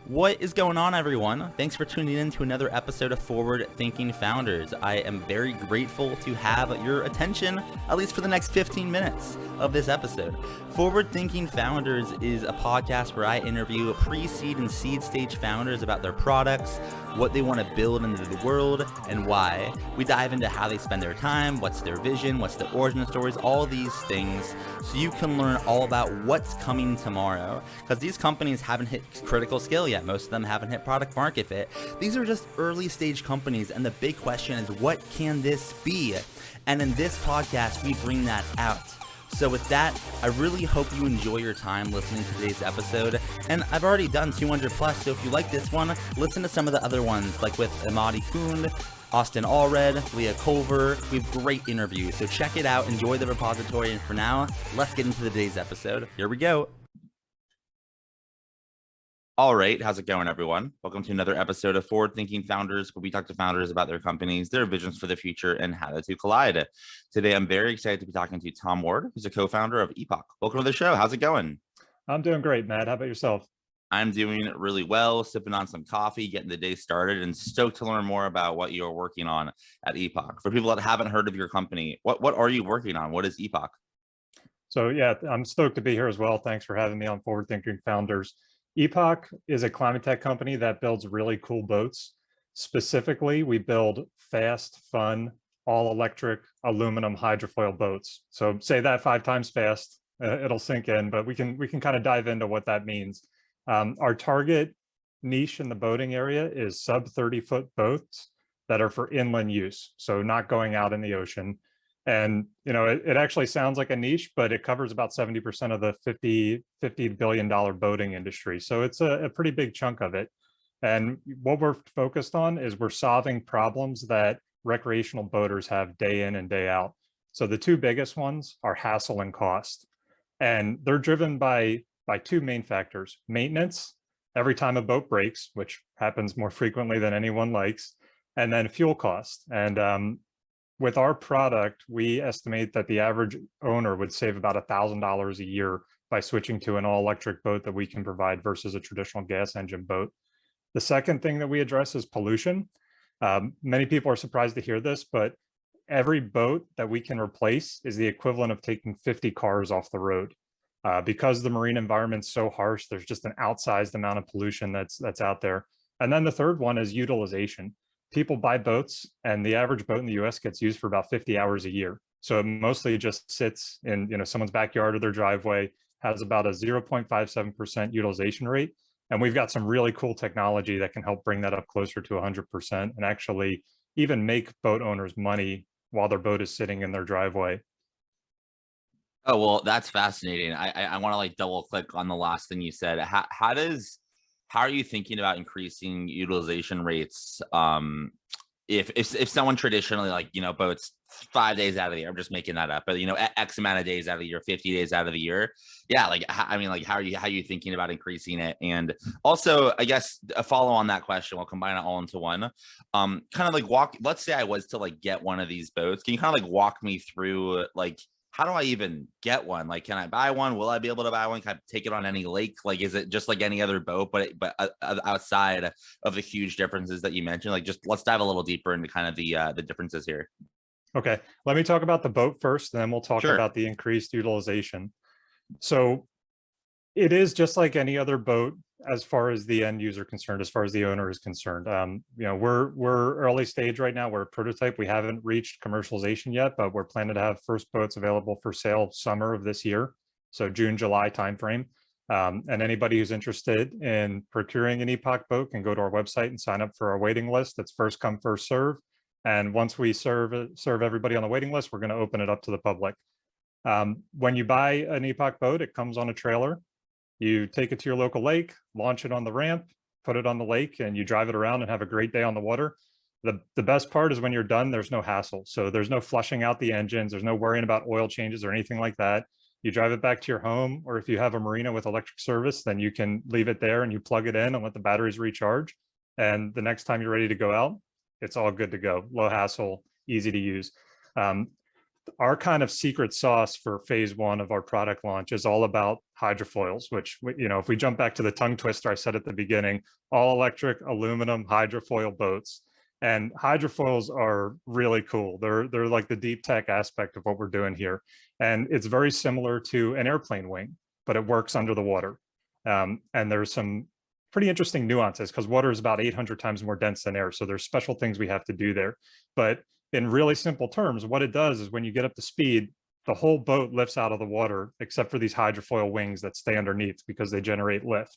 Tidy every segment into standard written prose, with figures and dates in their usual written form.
What is going on, everyone? Thanks for tuning in to another episode of Forward Thinking Founders. I am very grateful to have your attention, at least for the next 15 minutes of this episode. Forward Thinking Founders is a podcast where I interview pre-seed and seed stage founders about their products, what they want to build into the world, and why. We dive into how they spend their time, what's their vision, what's the origin stories, all these things, so you can learn all about what's coming tomorrow. Because these companies haven't hit critical scale yet. Most of them haven't hit product market fit. These are just early stage companies, and the big question is, what can this be? And in this podcast, we bring that out. So with that, I really hope you enjoy your time listening to today's episode. And I've already done 200 plus, so if you like this one, listen to some of the other ones, like with Amadi Kund, Austin Allred, Leah Culver. We have great interviews, so check it out, enjoy the repository, and for now, let's get into today's episode. Here we go. All right, how's it going, everyone? Welcome to another episode of Forward Thinking Founders, where we talk to founders about their companies, their visions for the future, and how the two collide. Today, I'm very excited to be talking to Tom Ward, who's a co-founder of Epoch. Welcome to the show. How's it going? I'm doing great, Matt. How about yourself? I'm doing really well, sipping on some coffee, getting the day started, and stoked to learn more about what you're working on at Epoch. For people that haven't heard of your company, what are you working on? What is Epoch? So yeah, I'm stoked to be here as well. Thanks for having me on Forward Thinking Founders. Epoch is a climate tech company that builds really cool boats. Specifically, we build fast, fun, all-electric aluminum hydrofoil boats. So say that 5 times fast, it'll sink in, but we can kind of dive into what that means. Our target niche in the boating area is sub 30-foot boats that are for inland use, so not going out in the ocean. And it actually sounds like a niche, but it covers about 70% of the $50 billion boating industry. So it's a pretty big chunk of it. And what we're focused on is we're solving problems that recreational boaters have day in and day out. So the two biggest ones are hassle and cost. And they're driven by 2 main factors: maintenance, every time a boat breaks, which happens more frequently than anyone likes, and then fuel cost. And with our product, we estimate that the average owner would save about $1,000 a year by switching to an all-electric boat that we can provide versus a traditional gas engine boat. The second thing that we address is pollution. Many people are surprised to hear this, but every boat that we can replace is the equivalent of taking 50 cars off the road. Because the marine environment's so harsh, there's just an outsized amount of pollution that's out there. And then the third one is utilization. People buy boats, and the average boat in the US gets used for about 50 hours a year. So it mostly just sits in someone's backyard or their driveway, has about a 0.57% utilization rate. And we've got some really cool technology that can help bring that up closer to 100% and actually even make boat owners money while their boat is sitting in their driveway. Oh, well, that's fascinating. I want to like double click on the last thing you said. How are you thinking about increasing utilization rates? If someone traditionally boats 5 days out of the year, I'm just making that up, but X amount of days out of the year, 50 days out of the year. Yeah. How are you thinking about increasing it? And also, I guess a follow on that question, we'll combine it all into one. Let's say I was to get one of these boats. Can you kind of walk me through how do I even get one? Can I buy one? Will I be able to buy one? Can I take it on any lake? Is it just like any other boat, but outside of the huge differences that you mentioned? Just let's dive a little deeper into kind of the differences here. Okay, let me talk about the boat first, and then we'll talk about the increased utilization. So it is just like any other boat as far as the end user concerned, as far as the owner is concerned. We're early stage right now. We're a prototype. We haven't reached commercialization yet, but we're planning to have first boats available for sale summer of this year, so June, July timeframe. And anybody who's interested in procuring an Epoch boat can go to our website and sign up for our waiting list. That's first come, first serve. And once we serve everybody on the waiting list, we're going to open it up to the public. When you buy an Epoch boat, it comes on a trailer. You take it to your local lake, launch it on the ramp, put it on the lake, and you drive it around and have a great day on the water. The best part is when you're done, there's no hassle. So there's no flushing out the engines. There's no worrying about oil changes or anything like that. You drive it back to your home, or if you have a marina with electric service, then you can leave it there and you plug it in and let the batteries recharge. And the next time you're ready to go out, it's all good to go. Low hassle, easy to use. our kind of secret sauce for phase one of our product launch is all about hydrofoils, which, you know, if we jump back to the tongue twister I said at the beginning, all electric aluminum hydrofoil boats. And hydrofoils are really cool. They're like the deep tech aspect of what we're doing here. And it's very similar to an airplane wing, but it works under the water. And there's some pretty interesting nuances because water is about 800 times more dense than air. So there's special things we have to do there. But in really simple terms, what it does is when you get up to speed, the whole boat lifts out of the water, except for these hydrofoil wings that stay underneath because they generate lift.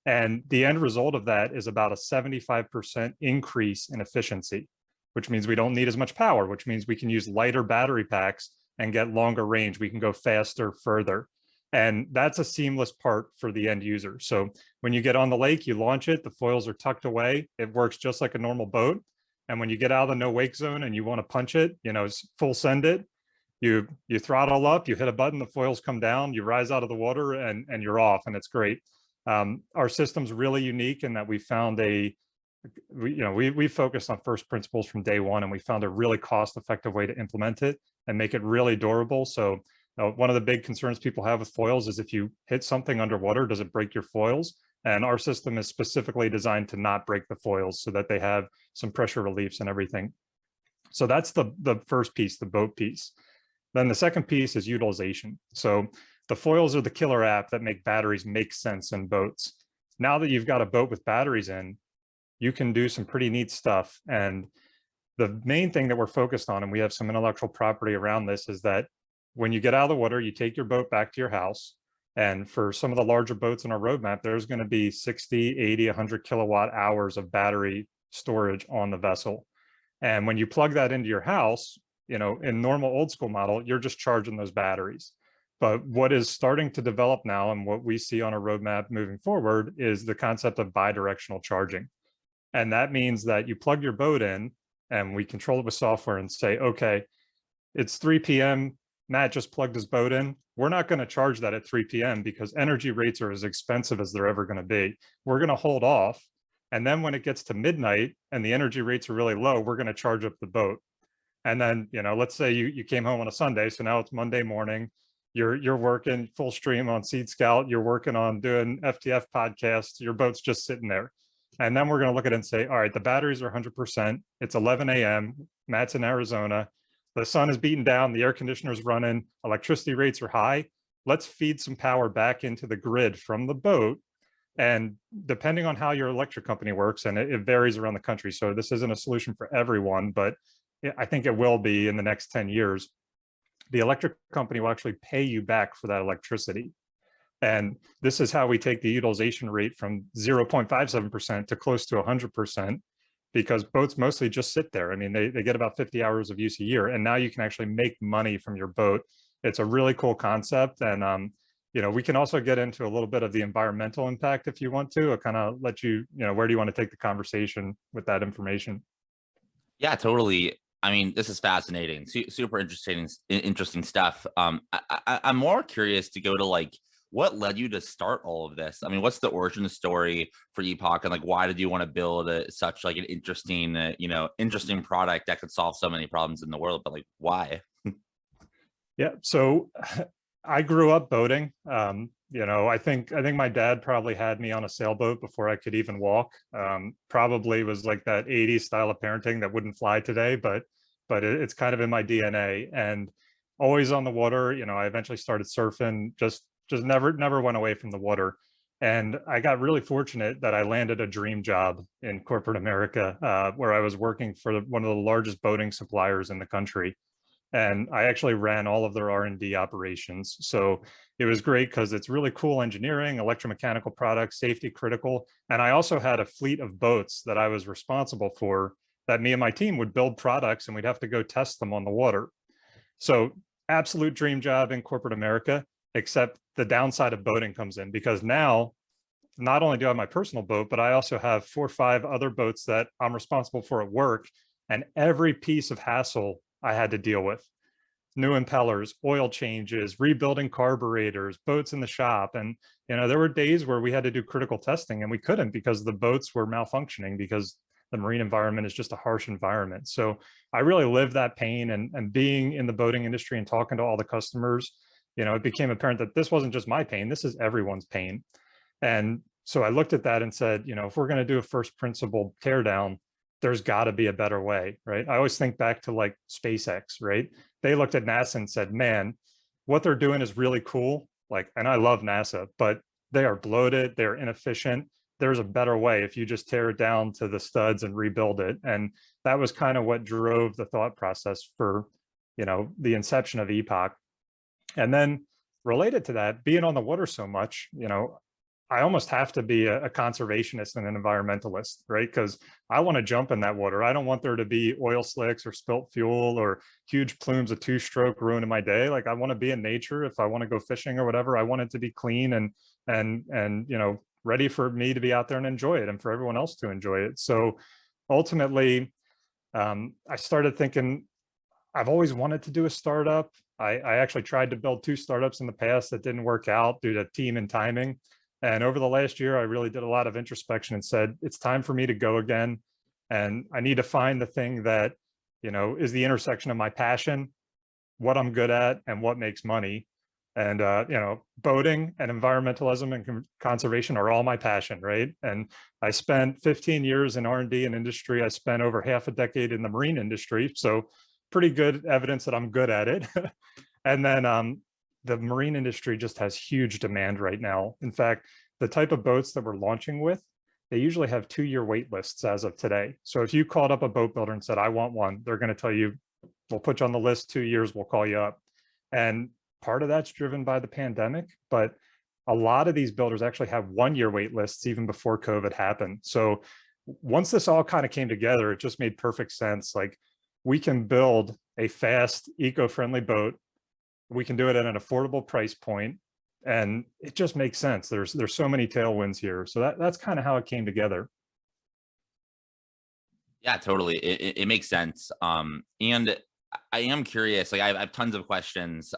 And the end result of that is about a 75% increase in efficiency, which means we don't need as much power, which means we can use lighter battery packs and get longer range. We can go faster, further. And that's a seamless part for the end user. So when you get on the lake, you launch it, the foils are tucked away. It works just like a normal boat. And when you get out of the no wake zone and you want to punch it, you know, full send it, you throttle up, you hit a button, the foils come down, you rise out of the water and you're off, and it's great. Our system's really unique in that we found we focused on first principles from day one, and we found a really cost-effective way to implement it and make it really durable. So one of the big concerns people have with foils is if you hit something underwater, does it break your foils? And our system is specifically designed to not break the foils so that they have some pressure reliefs and everything. So that's the first piece, the boat piece. Then the second piece is utilization. So the foils are the killer app that make batteries make sense in boats. Now that you've got a boat with batteries in, you can do some pretty neat stuff. And the main thing that we're focused on, and we have some intellectual property around this, is that when you get out of the water, you take your boat back to your house. And for some of the larger boats in our roadmap, there's going to be 60, 80, 100 kilowatt hours of battery storage on the vessel. And when you plug that into your house, you know, in normal old school model, you're just charging those batteries. But what is starting to develop now and what we see on a roadmap moving forward is the concept of bidirectional charging. And that means that you plug your boat in and we control it with software and say, okay, it's 3 p.m. Matt just plugged his boat in. We're not going to charge that at 3 p.m. because energy rates are as expensive as they're ever going to be. We're going to hold off. And then when it gets to midnight and the energy rates are really low, we're going to charge up the boat. And then, you know, let's say you came home on a Sunday. So now it's Monday morning. You're working full stream on Seed Scout. You're working on doing FTF podcasts. Your boat's just sitting there. And then we're going to look at it and say, all right, the batteries are 100%. It's 11 a.m. Matt's in Arizona. The sun is beating down. The air conditioner's running. Electricity rates are high. Let's feed some power back into the grid from the boat. And depending on how your electric company works, and it varies around the country, so this isn't a solution for everyone, but I think it will be in the next 10 years. The electric company will actually pay you back for that electricity. And this is how we take the utilization rate from 0.57% to close to 100%, because boats mostly just sit there. I mean, they get about 50 hours of use a year, and now you can actually make money from your boat. It's a really cool concept. And, you know, we can also get into a little bit of the environmental impact if you want to. I'll kind of let you, you know, where do you want to take the conversation with that information? Yeah, totally. I mean, this is fascinating, super interesting stuff. I'm more curious to go to like, what led you to start all of this? I mean, what's the origin story for Epoch, and like, why did you want to build such like an interesting, interesting product that could solve so many problems in the world? But like, why? Yeah, so I grew up boating. You know, I think my dad probably had me on a sailboat before I could even walk. Probably was like that 80s style of parenting that wouldn't fly today, but it's kind of in my DNA. And always on the water. You know, I eventually started surfing, just never went away from the water. And I got really fortunate that I landed a dream job in corporate America, where I was working for one of the largest boating suppliers in the country. And I actually ran all of their R&D operations. So it was great because it's really cool engineering, electromechanical products, safety critical. And I also had a fleet of boats that I was responsible for, that me and my team would build products and we'd have to go test them on the water. So absolute dream job in corporate America, except the downside of boating comes in, because now not only do I have my personal boat, but I also have 4 or 5 other boats that I'm responsible for at work. And every piece of hassle I had to deal with: new impellers, oil changes, rebuilding carburetors, boats in the shop. And, you know, there were days where we had to do critical testing and we couldn't because the boats were malfunctioning because the marine environment is just a harsh environment. So I really lived that pain, and being in the boating industry and talking to all the customers, it became apparent that this wasn't just my pain, this is everyone's pain. And so I looked at that and said, if we're going to do a first principle teardown, there's got to be a better way, right? I always think back to like SpaceX, right? They looked at NASA and said, man, what they're doing is really cool. Like, and I love NASA, but they are bloated, they're inefficient. There's a better way if you just tear it down to the studs and rebuild it. And that was kind of what drove the thought process for, the inception of Epoch. And then related to that, being on the water so much, I almost have to be a conservationist and an environmentalist, right? Because I want to jump in that water. I don't want there to be oil slicks or spilt fuel or huge plumes of two-stroke ruining my day. Like, I want to be in nature. If I want to go fishing or whatever, I want it to be clean and ready for me to be out there and enjoy it, and for everyone else to enjoy it. So ultimately, I started thinking, I've always wanted to do a startup. I actually tried to build 2 startups in the past that didn't work out due to team and timing. And over the last year, I really did a lot of introspection and said, it's time for me to go again. And I need to find the thing that, is the intersection of my passion, what I'm good at, and what makes money. And, boating and environmentalism and conservation are all my passion, right? And I spent 15 years in R&D and industry. I spent over half a decade in the marine industry. So pretty good evidence that I'm good at it. And then the marine industry just has huge demand right now. In fact, the type of boats that we're launching with, they usually have 2-year wait lists as of today. So if you called up a boat builder and said, I want one, they're going to tell you, we'll put you on the list, 2 years, we'll call you up. And part of that's driven by the pandemic, but a lot of these builders actually have 1-year wait lists even before COVID happened. So once this all kind of came together, it just made perfect sense. Like, we can build a fast, eco-friendly boat. We can do it at an affordable price point, and it just makes sense. There's so many tailwinds here. So that's kind of how it came together. Yeah, totally. It makes sense. And I am curious, like I have tons of questions.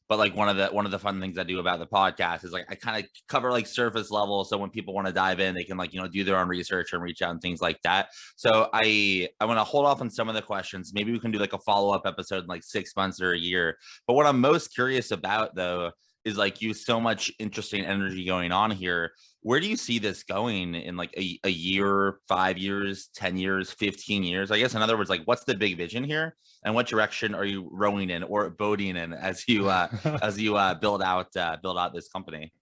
But like one of the fun things I do about the podcast is like I kind of cover like surface level, so when people want to dive in, they can like do their own research and reach out and things like that. So I want to hold off on some of the questions. Maybe we can do like a follow-up episode in like 6 months or a year. But what I'm most curious about though is like so much interesting energy going on here. Where do you see this going in like a year, 5 years, 10 years, 15 years? I guess in other words, like what's the big vision here, and what direction are you rowing in or boating in as you build out this company?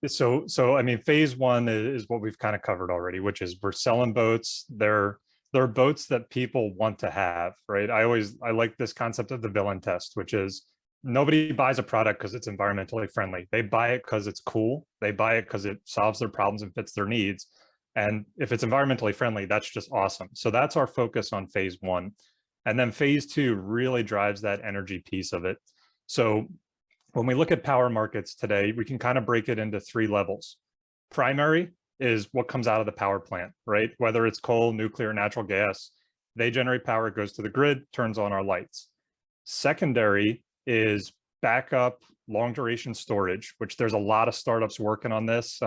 So I mean, phase 1 is what we've kind of covered already, which is we're selling boats. They're boats that people want to have, right? I like this concept of the villain test, which is nobody buys a product because it's environmentally friendly. They buy it because it's cool. They buy it because it solves their problems and fits their needs. And if it's environmentally friendly, that's just awesome. So that's our focus on phase 1. And then phase 2 really drives that energy piece of it. So when we look at power markets today, we can kind of break it into 3 levels. Primary is what comes out of the power plant, right? Whether it's coal, nuclear, natural gas, they generate power, it goes to the grid, turns on our lights. Secondary is backup long duration storage, which there's a lot of startups working on this.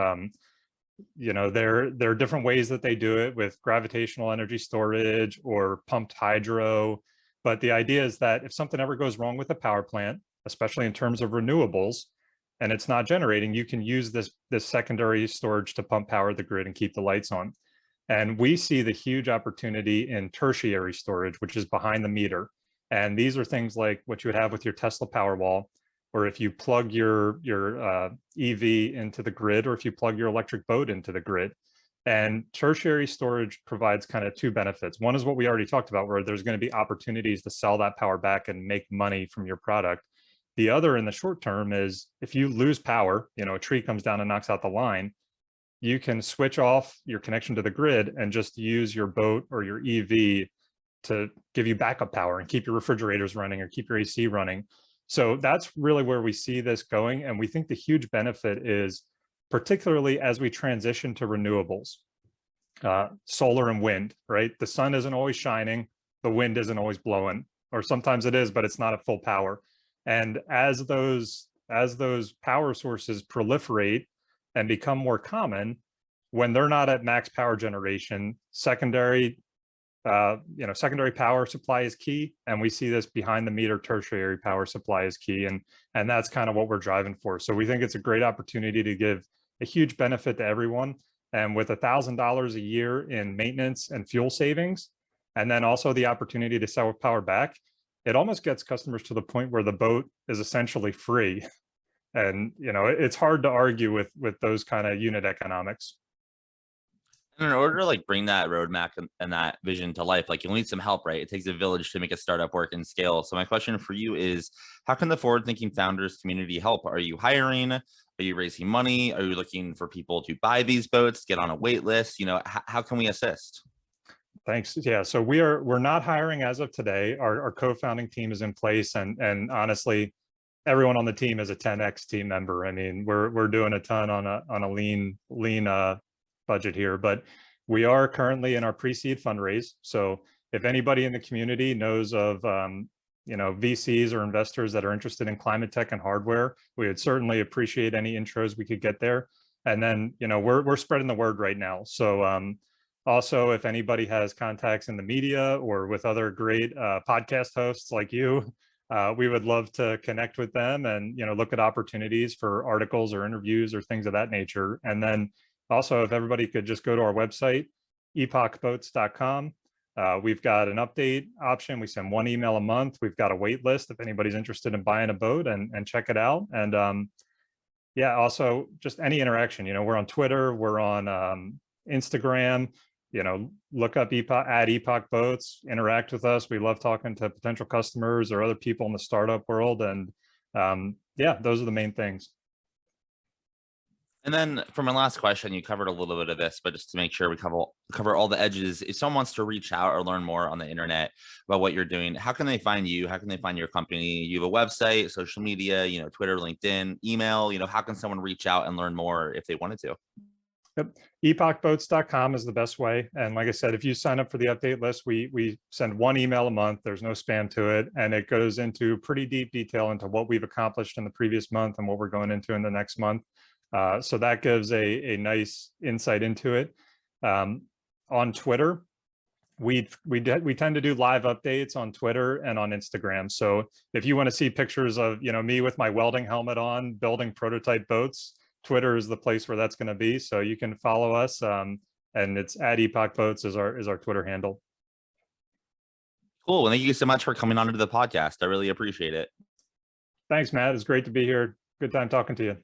There are different ways that they do it with gravitational energy storage or pumped hydro. But the idea is that if something ever goes wrong with the power plant, especially in terms of renewables, and it's not generating, you can use this secondary storage to pump power the grid and keep the lights on. And we see the huge opportunity in tertiary storage, which is behind the meter. And these are things like what you would have with your Tesla Powerwall, or if you plug your EV into the grid, or if you plug your electric boat into the grid. And tertiary storage provides kind of 2 benefits. One is what we already talked about, where there's going to be opportunities to sell that power back and make money from your product. The other in the short term is if you lose power, a tree comes down and knocks out the line, you can switch off your connection to the grid and just use your boat or your EV to give you backup power and keep your refrigerators running or keep your AC running. So that's really where we see this going. And we think the huge benefit is, particularly as we transition to renewables, solar and wind, right? The sun isn't always shining, the wind isn't always blowing, or sometimes it is, but it's not at full power. And as those power sources proliferate and become more common, when they're not at max power generation, secondary power supply is key. And we see this behind the meter tertiary power supply is key. And that's kind of what we're driving for. So we think it's a great opportunity to give a huge benefit to everyone. And with $1,000 a year in maintenance and fuel savings, and then also the opportunity to sell power back, it almost gets customers to the point where the boat is essentially free. And, it's hard to argue with those kind of unit economics. And in order to like bring that roadmap and that vision to life, like you'll need some help, right? It takes a village to make a startup work and scale. So my question for you is, how can the forward-thinking founders community help? Are you hiring? Are you raising money? Are you looking for people to buy these boats, get on a wait list? How can we assist? Thanks. Yeah, so we're not hiring as of today. Our co-founding team is in place, and honestly, everyone on the team is a 10x team member. I mean, we're doing a ton on a lean budget here, but we are currently in our pre-seed fundraise. So if anybody in the community knows of VCs or investors that are interested in climate tech and hardware, we would certainly appreciate any intros we could get there. And then we're spreading the word right now. So also, if anybody has contacts in the media or with other great podcast hosts like you, we would love to connect with them and look at opportunities for articles or interviews or things of that nature. And then also, if everybody could just go to our website, epochboats.com. We've got an update option. We send one email a month. We've got a wait list if anybody's interested in buying a boat, and check it out. And yeah, also just any interaction. We're on Twitter, we're on Instagram. Look up Epoch Boats, interact with us. We love talking to potential customers or other people in the startup world. And yeah, those are the main things. And then for my last question, you covered a little bit of this, but just to make sure we cover all the edges, if someone wants to reach out or learn more on the internet about what you're doing, how can they find you? How can they find your company? You have a website, social media, Twitter, LinkedIn, email, how can someone reach out and learn more if they wanted to? Yep. Epochboats.com is the best way. And like I said, if you sign up for the update list, we send one email a month. There's no spam to it. And it goes into pretty deep detail into what we've accomplished in the previous month and what we're going into in the next month. So that gives a nice insight into it. On Twitter, we tend to do live updates on Twitter and on Instagram. So if you want to see pictures of me with my welding helmet on building prototype boats, Twitter is the place where that's going to be. So you can follow us, and it's at Epoch Boats is our Twitter handle. Cool. Well, thank you so much for coming on to the podcast. I really appreciate it. Thanks, Matt. It's great to be here. Good time talking to you.